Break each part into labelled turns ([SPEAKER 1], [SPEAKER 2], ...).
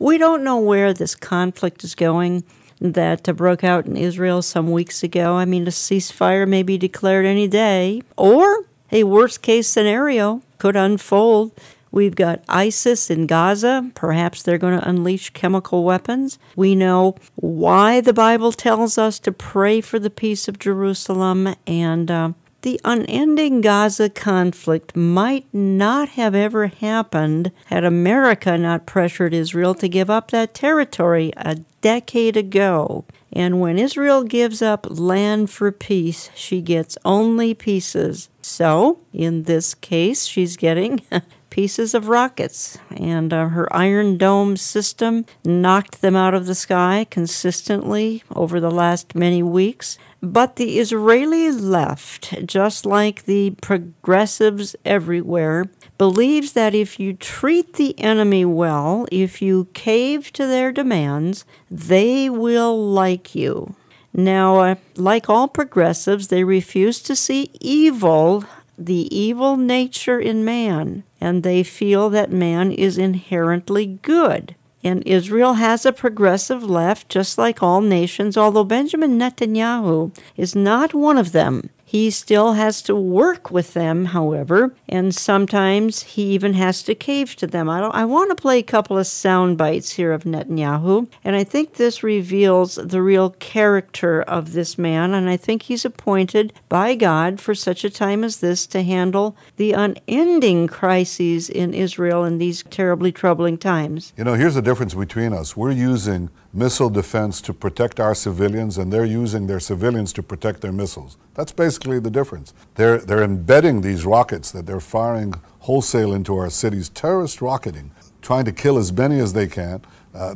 [SPEAKER 1] We don't know where this conflict is going that broke out in Israel some weeks ago. I mean, a ceasefire may be declared any day, or a worst-case scenario could unfold. We've got ISIS in Gaza. Perhaps they're going to unleash chemical weapons. We know why the Bible tells us to pray for the peace of Jerusalem, and the unending Gaza conflict might not have ever happened had America not pressured Israel to give up that territory a decade ago. And when Israel gives up land for peace, she gets only pieces. So, in this case, she's getting pieces of rockets, and her Iron Dome system knocked them out of the sky consistently over the last many weeks. But the Israeli left, just like the progressives everywhere, believes that if you treat the enemy well, if you cave to their demands, they will like you. Now, like all progressives, they refuse to see evil, the evil nature in man, and they feel that man is inherently good. And Israel has a progressive left, just like all nations, although Benjamin Netanyahu is not one of them. He still has to work with them, however, and sometimes he even has to cave to them. I want to play a couple of sound bites here of Netanyahu, and I think this reveals the real character of this man, and I think he's appointed by God for such a time as this to handle the unending crises in Israel in these terribly troubling times.
[SPEAKER 2] You know, here's the difference between us. We're using missile defense to protect our civilians, and they're using their civilians to protect their missiles. That's basically the difference. They're embedding these rockets that they're firing wholesale into our cities, terrorist rocketing, trying to kill as many as they can.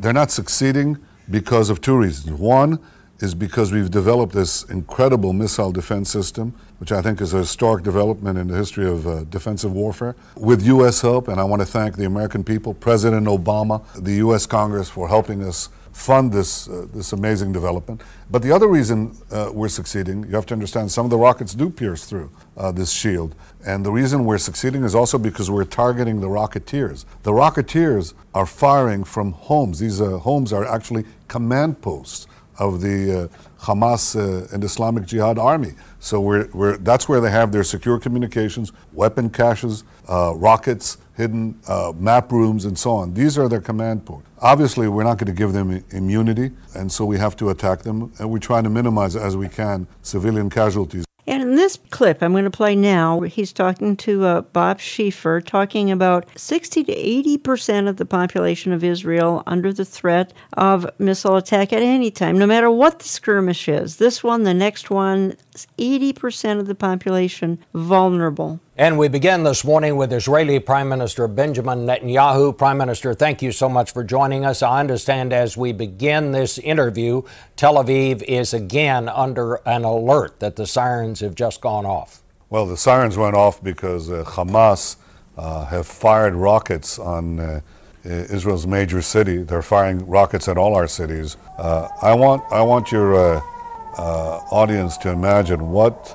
[SPEAKER 2] They're not succeeding because of two reasons. One is because we've developed this incredible missile defense system, which I think is a historic development in the history of defensive warfare, with U.S. help, and I want to thank the American people, President Obama, the U.S. Congress for helping us fund this amazing development. But the other reason we're succeeding, you have to understand, some of the rockets do pierce through this shield. And the reason we're succeeding is also because we're targeting the rocketeers. The rocketeers are firing from homes. These homes are actually command posts of the Hamas and Islamic Jihad army. So that's where they have their secure communications, weapon caches, rockets, hidden map rooms, and so on. These are their command posts. Obviously, we're not going to give them immunity, and so we have to attack them, and we're trying to minimize, as we can, civilian casualties.
[SPEAKER 1] And in this clip I'm going to play now, he's talking to Bob Schieffer, talking about 60 to 80% of the population of Israel under the threat of missile attack at any time, no matter what the skirmish is. This one, the next one, 80% of the population vulnerable.
[SPEAKER 3] And we begin this morning with Israeli Prime Minister Benjamin Netanyahu. Prime Minister, thank you so much for joining us. I understand as we begin this interview, Tel Aviv is again under an alert that the sirens have just gone off.
[SPEAKER 2] Well, the sirens went off because Hamas have fired rockets on Israel's major city. They're firing rockets at all our cities. I want your audience to imagine what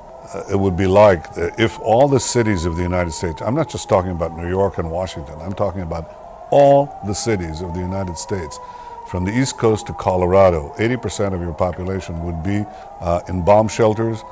[SPEAKER 2] it would be like if all the cities of the United States, I'm not just talking about New York and Washington, I'm talking about all the cities of the United States, from the East Coast to Colorado, 80% of your population would be in bomb shelters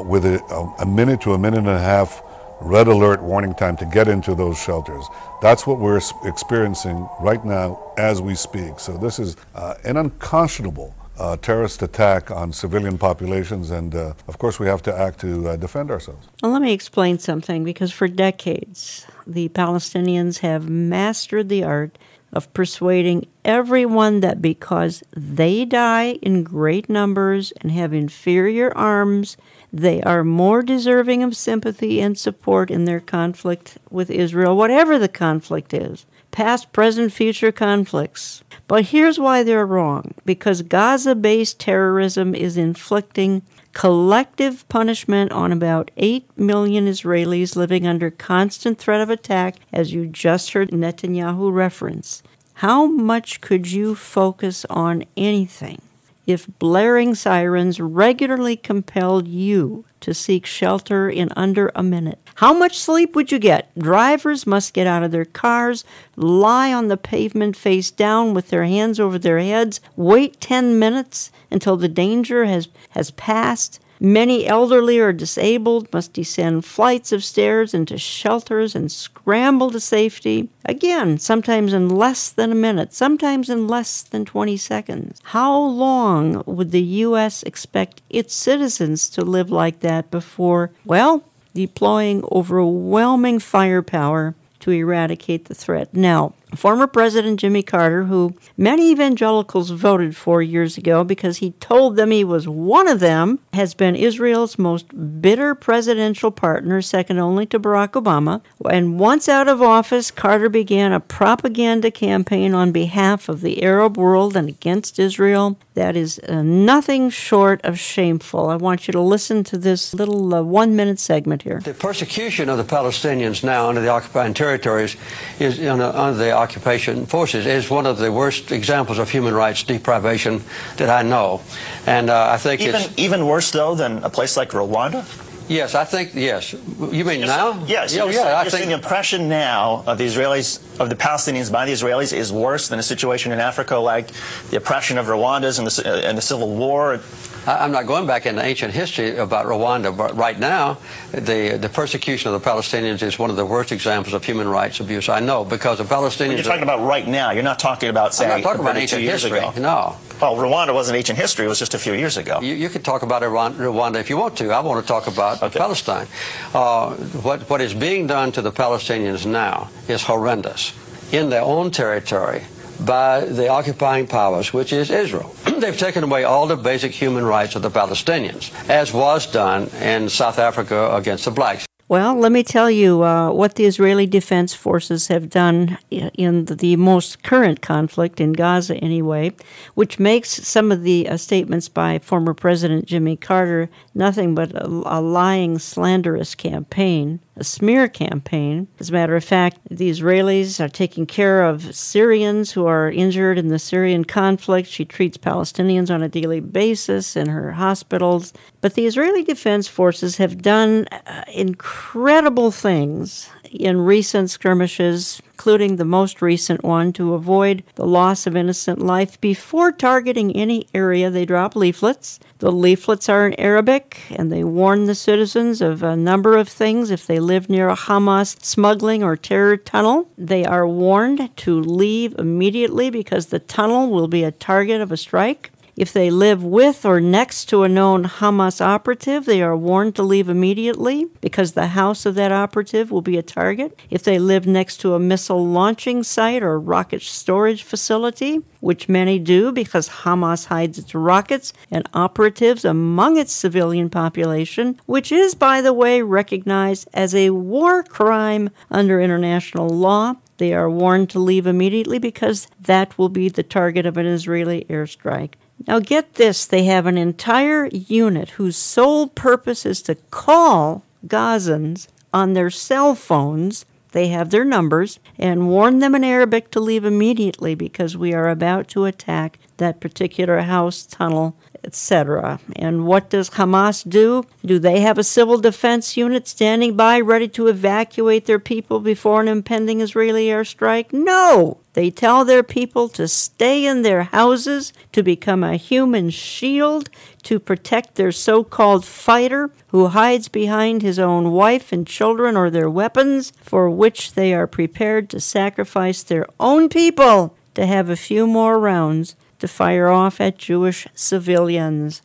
[SPEAKER 2] with a minute to a minute and a half red alert warning time to get into those shelters. That's what we're experiencing right now as we speak. So this is an unconscionable terrorist attack on civilian populations, and of course we have to act to defend ourselves.
[SPEAKER 1] Well, let me explain something, because for decades the Palestinians have mastered the art of persuading everyone that because they die in great numbers and have inferior arms, they are more deserving of sympathy and support in their conflict with Israel, whatever the conflict is. Past, present, future conflicts. But here's why they're wrong. Because Gaza-based terrorism is inflicting collective punishment on about 8 million Israelis living under constant threat of attack, as you just heard Netanyahu reference. How much could you focus on anything if blaring sirens regularly compelled you to seek shelter in under a minute? How much sleep would you get? Drivers must get out of their cars, lie on the pavement face down with their hands over their heads, wait 10 minutes until the danger has passed. Many elderly or disabled must descend flights of stairs into shelters and scramble to safety. Again, sometimes in less than a minute, sometimes in less than 20 seconds. How long would the U.S. expect its citizens to live like that before, well, deploying overwhelming firepower to eradicate the threat? Now, former President Jimmy Carter, who many evangelicals voted for years ago because he told them he was one of them, has been Israel's most bitter presidential partner, second only to Barack Obama. And once out of office, Carter began a propaganda campaign on behalf of the Arab world and against Israel that is nothing short of shameful. I want you to listen to this little 1-minute segment here.
[SPEAKER 4] The persecution of the Palestinians now under the occupying territories is under the occupation forces is one of the worst examples of human rights deprivation that I know. And I think
[SPEAKER 5] even worse, though, than a place like Rwanda?
[SPEAKER 4] Yes, I think, yes. You mean now?
[SPEAKER 5] Yes.
[SPEAKER 4] Yeah,
[SPEAKER 5] you're saying the impression now of the Israelis, of the Palestinians by the Israelis is worse than a situation in Africa like the oppression of Rwandans and the Civil War?
[SPEAKER 4] I'm not going back into ancient history about Rwanda, but right now, the persecution of the Palestinians is one of the worst examples of human rights abuse I know, because the Palestinians...
[SPEAKER 5] When you're talking about right now, you're not talking about, say,
[SPEAKER 4] I'm not talking about ancient history, no.
[SPEAKER 5] Well, Rwanda wasn't ancient history, it was just a few years ago.
[SPEAKER 4] You can talk about Rwanda if you want to. I want to talk about Palestine. What is being done to the Palestinians now is horrendous in their own territory by the occupying powers, which is Israel. They've taken away all the basic human rights of the Palestinians, as was done in South Africa against the blacks.
[SPEAKER 1] Well, let me tell you what the Israeli Defense Forces have done in the most current conflict in Gaza anyway, which makes some of the statements by former President Jimmy Carter nothing but a lying, slanderous campaign, a smear campaign. As a matter of fact, the Israelis are taking care of Syrians who are injured in the Syrian conflict. She treats Palestinians on a daily basis in her hospitals. But the Israeli Defense Forces have done incredible things in recent skirmishes, including the most recent one, to avoid the loss of innocent life. Before targeting any area, they drop leaflets. The leaflets are in Arabic, and they warn the citizens of a number of things. If they live near a Hamas smuggling or terror tunnel, they are warned to leave immediately because the tunnel will be a target of a strike. If they live with or next to a known Hamas operative, they are warned to leave immediately because the house of that operative will be a target. If they live next to a missile launching site or rocket storage facility, which many do because Hamas hides its rockets and operatives among its civilian population, which is, by the way, recognized as a war crime under international law, they are warned to leave immediately because that will be the target of an Israeli airstrike. Now get this, they have an entire unit whose sole purpose is to call Gazans on their cell phones, they have their numbers, and warn them in Arabic to leave immediately because we are about to attack that particular house, tunnel, etc. And what does Hamas do? Do they have a civil defense unit standing by ready to evacuate their people before an impending Israeli airstrike? No! They tell their people to stay in their houses, to become a human shield, to protect their so-called fighter who hides behind his own wife and children or their weapons, for which they are prepared to sacrifice their own people to have a few more rounds to fire off at Jewish civilians.